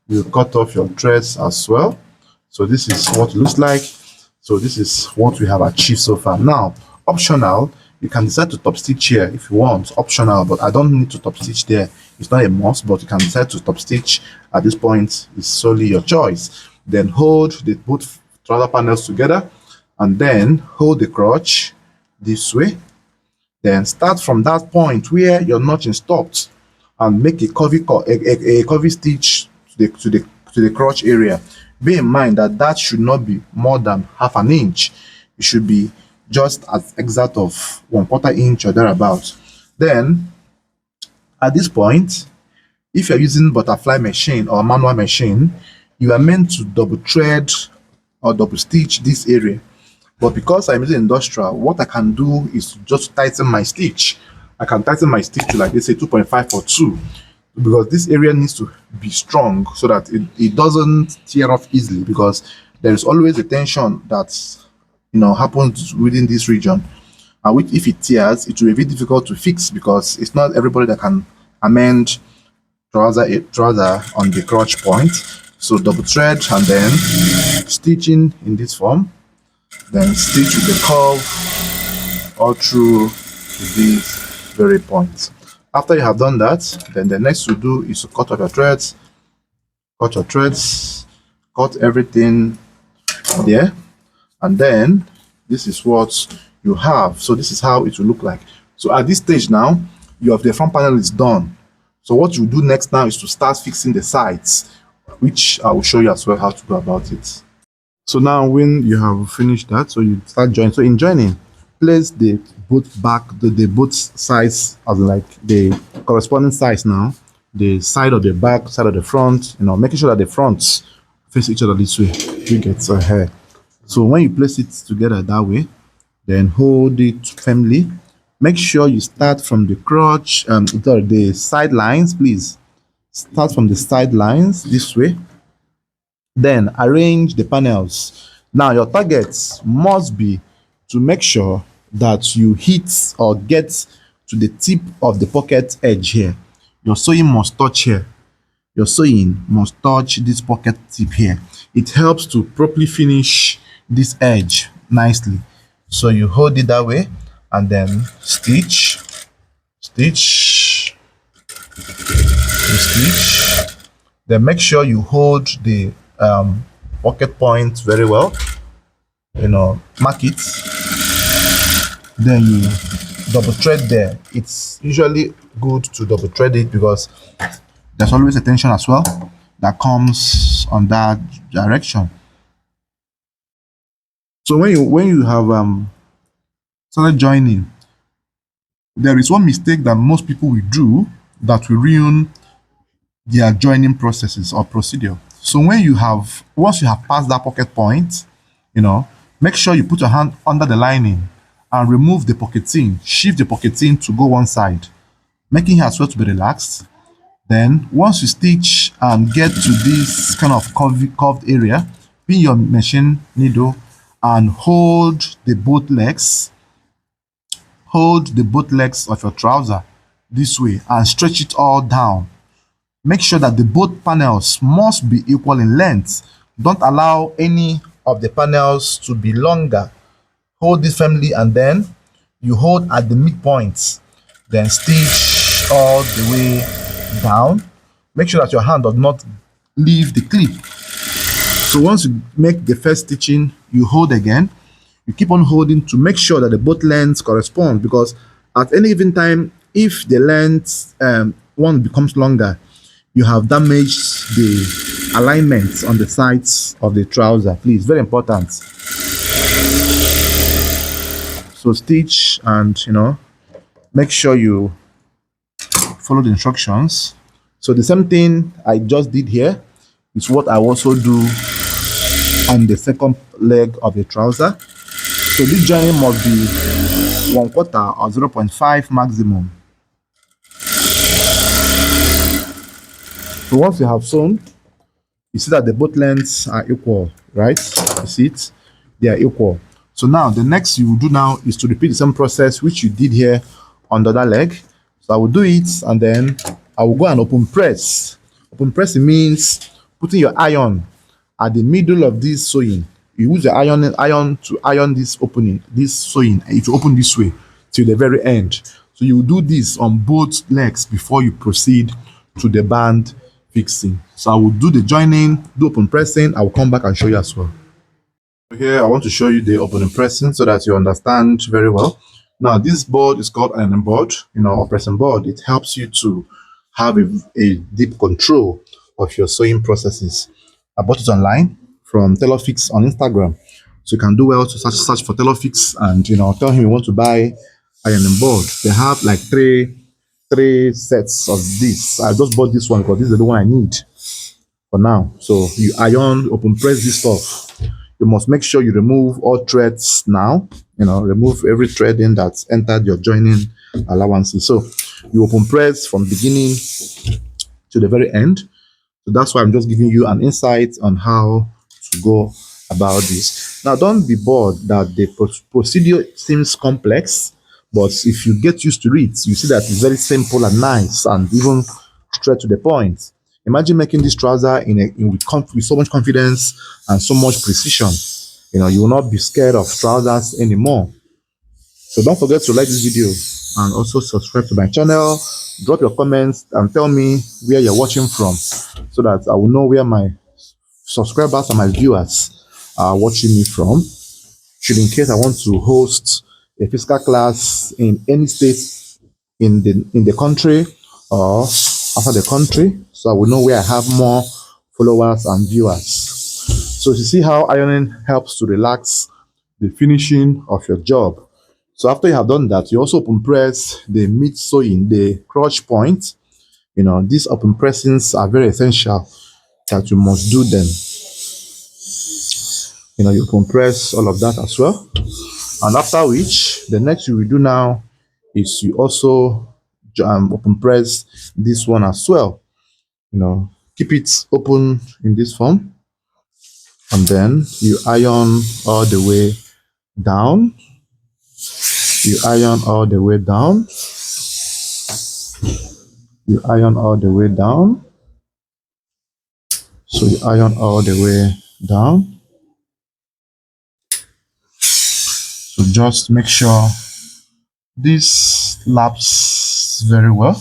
you cut off your threads as well. So this is what it looks like. So this is what we have achieved so far. Now, optional, you can decide to top stitch here if you want, optional, but I don't need to top stitch there. It's not a must, but you can decide to top stitch at this point. It's solely your choice. Then hold the both trouser panels together and then hold the crotch this way. Then start from that point where your notching stopped and make a curvy stitch to the crotch area. Bear in mind that that should not be more than half an inch. It should be just as exact of 1/4 inch or thereabouts. Then at this point, if you're using butterfly machine or manual machine, you are meant to double thread or double stitch this area. But because I'm using industrial, what I can do is just tighten my stitch. I can tighten my stitch to, like they say, 2.5 or 2, because this area needs to be strong so that it doesn't tear off easily, because there is always a tension that happens within this region, and which, if it tears, it will be difficult to fix, because it's not everybody that can amend trouser on the crotch point. So double thread and then stitching in this form, then stitch with the curve all through these very points. After you have done that, then the next to do is to cut off your threads, cut everything there, and then this is what you have. So this is how it will look like. So at this stage now, you have the front panel is done. So what you do next now is to start fixing the sides, which I will show you as well how to go about it. So now when you have finished that, so you start joining. So in joining, place the both both sides as like the corresponding sides now, the side of the back, side of the front, making sure that the fronts face each other this way. You get so here. So when you place it together that way, then hold it firmly. Make sure you start from the crotch, the side lines, please. Start from the side lines this way. Then arrange the panels. Now your targets must be to make sure that you hit or get to the tip of the pocket edge here. Your sewing must touch here. Your sewing must touch this pocket tip here. It helps to properly finish this edge nicely. So you hold it that way and then stitch, then make sure you hold the pocket point very well, mark it, then you double thread there. It's usually good to double thread it because there's always a tension as well that comes on that direction. So when you have started joining, there is one mistake that most people will do that will ruin their joining processes or procedure. So once you have passed that pocket point, make sure you put your hand under the lining and remove the pocketing, shift the pocketing to go one side, making it as well to be relaxed. Then once you stitch and get to this kind of curved area, pin your machine needle and hold the both legs of your trouser this way and stretch it all down. Make sure that the both panels must be equal in length. Don't allow any of the panels to be longer. Hold this firmly and then you hold at the midpoint. Then stitch all the way down. Make sure that your hand does not leave the clip. So once you make the first stitching, you hold again. You keep on holding to make sure that the both lengths correspond, because at any given time, if the length one becomes longer, you have damaged the alignment on the sides of the trouser. Please, very important. So stitch and make sure you follow the instructions. So the same thing I just did here is what I also do on the second leg of the trouser. So this joining must be 1/4 or 0.5 maximum. So once you have sewn, you see that the both lengths are equal, right? You see it? They are equal. So now the next you will do now is to repeat the same process which you did here on the other leg. So I will do it and then I will go and open press. Open pressing means putting your iron at the middle of this sewing. You use the iron to iron this opening, this sewing, and it will open this way till the very end. So you will do this on both legs before you proceed to the band fixing. So I will do the joining, do open pressing. I will come back and show you as well. Here I want to show you the opening pressing so that you understand very well. Now this board is called an board, or pressing board. It helps you to have a deep control of your sewing processes. I bought it online from Tailor Fix on Instagram. So you can do well to search for Tailor Fix and tell him you want to buy ironing board. They have like three sets of this. I just bought this one because this is the one I need for now. So you iron, open press this stuff. You must make sure you remove all threads now. Remove every threading that's entered your joining allowances. So you open press from beginning to the very end. So that's why I'm just giving you an insight on how to go about this. Now, don't be bored that the procedure seems complex, but if you get used to it, you see that it's very simple and nice and even straight to the point. Imagine making this trouser with so much confidence and so much precision. You will not be scared of trousers anymore. So don't forget to like this video and also subscribe to my channel. Drop your comments and tell me where you're watching from so that I will know where my subscribers and my viewers are watching me from. Should in case I want to host a physical class in any state in the country or outside the country, so I will know where I have more followers and viewers. So you see how ironing helps to relax the finishing of your job. So after you have done that, you also open press the mid sewing, the crotch point. These open pressings are very essential that you must do them. You open press all of that as well. And after which, the next you will do now is you also open press this one as well. Keep it open in this form. And then you iron all the way down. You iron all the way down. You iron all the way down. So you iron all the way down. So just make sure this laps very well.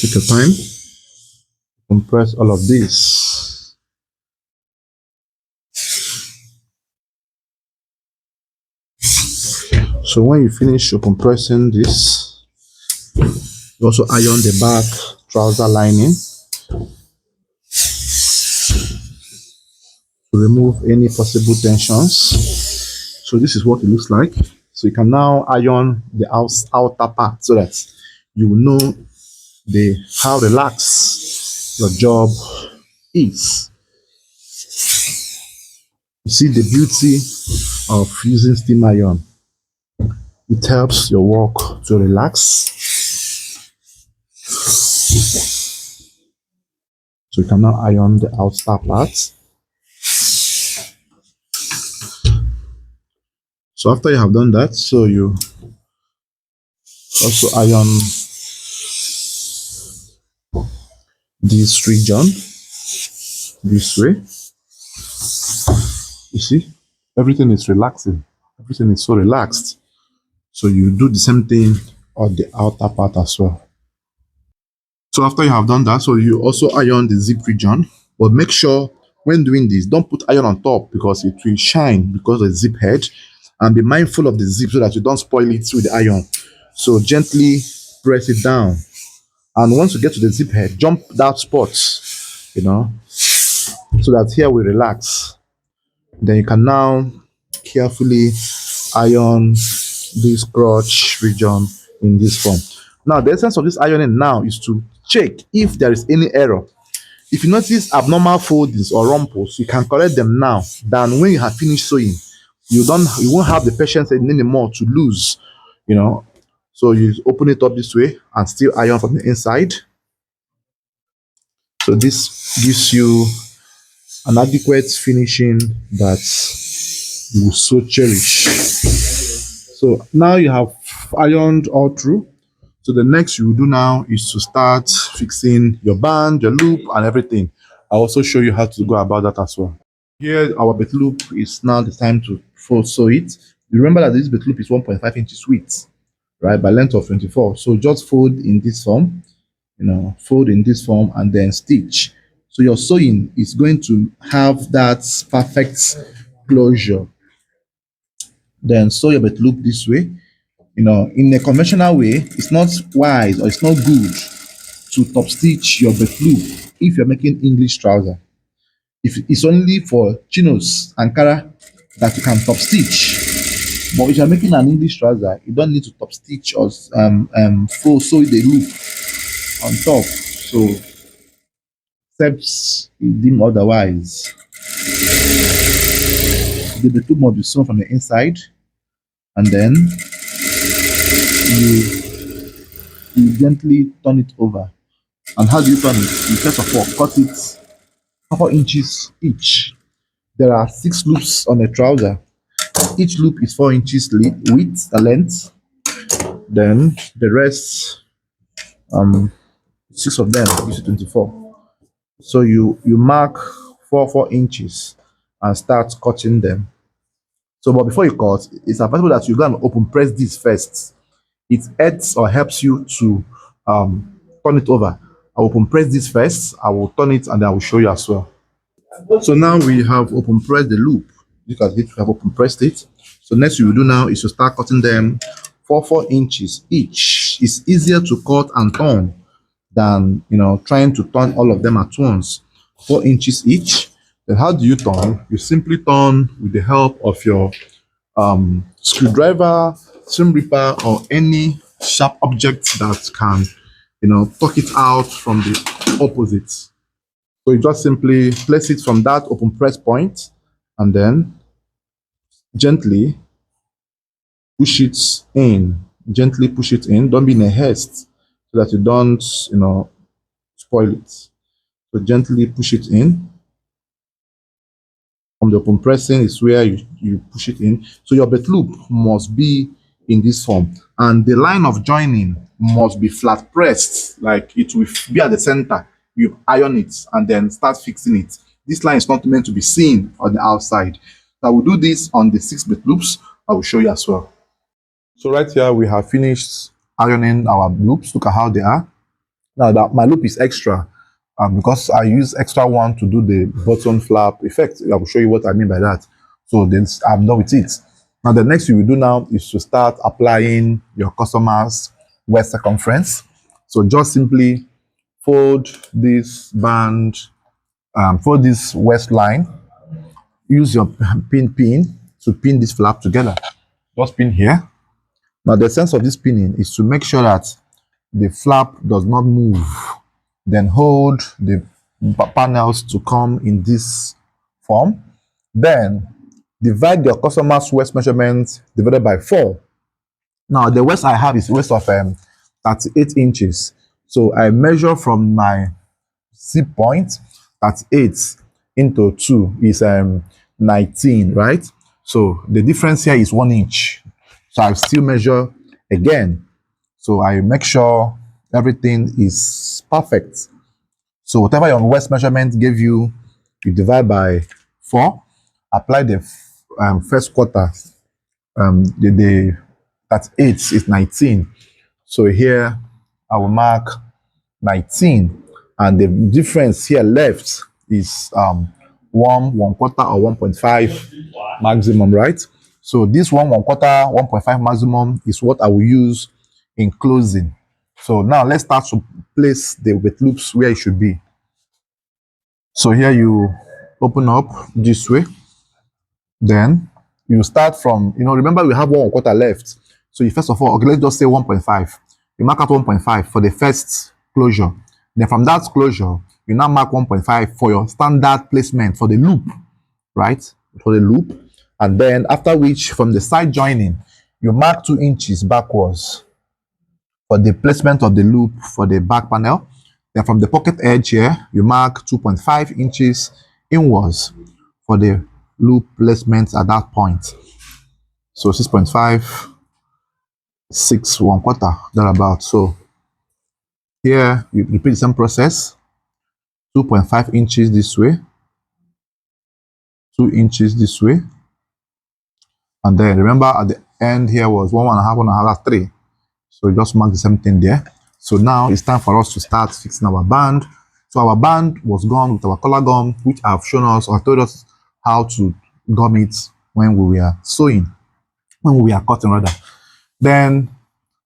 Take your time. Compress all of this. So when you finish open pressing this, you also iron the back trouser lining to remove any possible tensions. So this is what it looks like. So you can now iron the outer part so that you will know how relaxed your job is. You see the beauty of using steam iron. It helps your work to relax. So you can now iron the outer part. So after you have done that, so you also iron this region this way. You see, everything is relaxing. Everything is so relaxed. So you do the same thing on the outer part as well. So after you have done that, so you also iron the zip region, but make sure when doing this, don't put iron on top because it will shine because of the zip head, and be mindful of the zip so that you don't spoil it with the iron. So gently press it down, and once you get to the zip head, jump that spot, so that here we relax. Then you can now carefully iron this crotch region in this form. Now the essence of this ironing now is to check if there is any error. If you notice abnormal foldings or rumples, you can correct them now than when you have finished sewing. You won't have the patience anymore to lose, So you open it up this way and still iron from the inside. So this gives you an adequate finishing that you will so cherish. So now you have ironed all through. So the next you will do now is to start fixing your band, your loop, and everything. I'll also show you how to go about that as well. Here, our belt loop is now the time to fold sew it. You remember that this belt loop is 1.5 inches width, right, by length of 24. So just fold in this form, fold in this form and then stitch. So your sewing is going to have that perfect closure. Then sew your belt loop this way. In a conventional way, it's not wise or it's not good to top stitch your belt loop if you're making English trouser. If it's only for chinos, Ankara, that you can top stitch. But if you're making an English trouser, you don't need to top stitch or full sew the loop on top. So, except you deem otherwise, the loop must be sewn from the inside, and then you you gently turn it over. And how do you turn it? You first of all cut it 4 inches each. There are 6 loops on a trouser. Each loop is 4 inches width, length. Then the rest, 6 of them gives you 24. So you mark 4 inches and start cutting them. So, but before you cut, it's advisable that you go and open press this first. It aids or helps you to turn it over. I will open press this first. I will turn it and then I will show you as well. So now we have open pressed the loop. Look at it, we have open pressed it. So next you will do now is to start cutting them 4 inches each. It's easier to cut and turn than trying to turn all of them at once. 4 inches each. Then how do you turn? You simply turn with the help of your screwdriver, seam ripper, or any sharp object that can tuck it out from the opposite. So you just simply place it from that open press point and then gently push it in. Gently push it in. Don't be in a haste so that you don't, spoil it. So gently push it in. From the open pressing is where you push it in. So your belt loop must be in this form. And the line of joining must be flat pressed, like it will be at the center. You iron it and then start fixing it. This line is not meant to be seen on the outside. I will do this on the 6 belt loops. I will show you as well. So right here we have finished ironing our loops. Look at how they are. Now that my loop is extra because I use extra one to do the button flap effect. I will show you what I mean by that. So then I'm done with it. Now the next you will do now is to start applying your customer's waist circumference. So just simply fold this band, fold this waistline. Use your pin to pin this flap together. Just pin here. Now the sense of this pinning is to make sure that the flap does not move. Then hold the panels to come in this form. Then divide your customer's waist measurement divided by 4. Now the waist I have is waist of 38 inches. So I measure from my zip point, 38 into 2 is 19, right? So the difference here is 1 inch. So I still measure again. So I make sure everything is perfect. So whatever your waist measurement gave you, you divide by 4. Apply the first quarter. The 38 is 19. So here I will mark 19. And the difference here left is 1 quarter or 1.5 maximum, right? So this 1 quarter, 1.5 maximum is what I will use in closing. So now let's start to place the belt loops where it should be. So here you open up this way. Then you start from, remember we have 1 quarter left. So you first of all, okay, let's just say 1.5. You mark out 1.5 for the first closure. Then from that closure, you now mark 1.5 for your standard placement for the loop, right? For the loop. And then after which, from the side joining, you mark 2 inches backwards for the placement of the loop for the back panel. Then from the pocket edge here, you mark 2.5 inches inwards for the loop placement at that point. So 6.5 6 1/4 thereabout. So here you repeat the same process, 2.5 inches this way, 2 inches this way, and then remember at the end here was 1.5, that's 3. So just mark the same thing there. So now it's time for us to start fixing our band. So our band was gone with our color gum, which I've shown us or told us how to gum it when we were sewing, when we were cutting rather. Then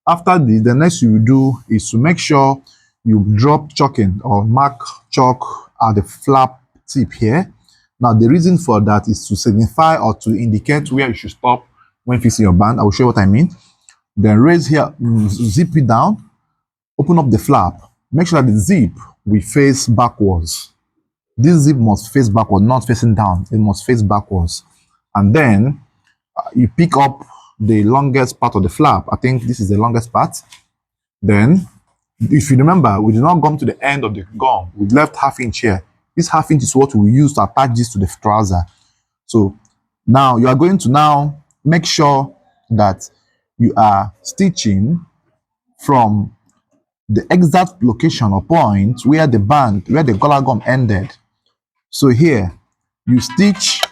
after this, the next you will do is to make sure you drop chalking or mark chalk at the flap tip here. Now the reason for that is to signify or to indicate where you should stop when fixing your band. I will show you what I mean. Then raise here, zip it down, open up the flap. Make sure that the zip will face backwards. This zip must face backward, not facing down. It must face backwards. And then you pick up the longest part of the flap. I think this is the longest part. Then, if you remember, we did not gum to the end of the gum. We left ½ inch here. This ½ inch is what we use to attach this to the trouser. So now you are going to now make sure that you are stitching from the exact location or point where the band, where the collar gum ended. So here, you stitch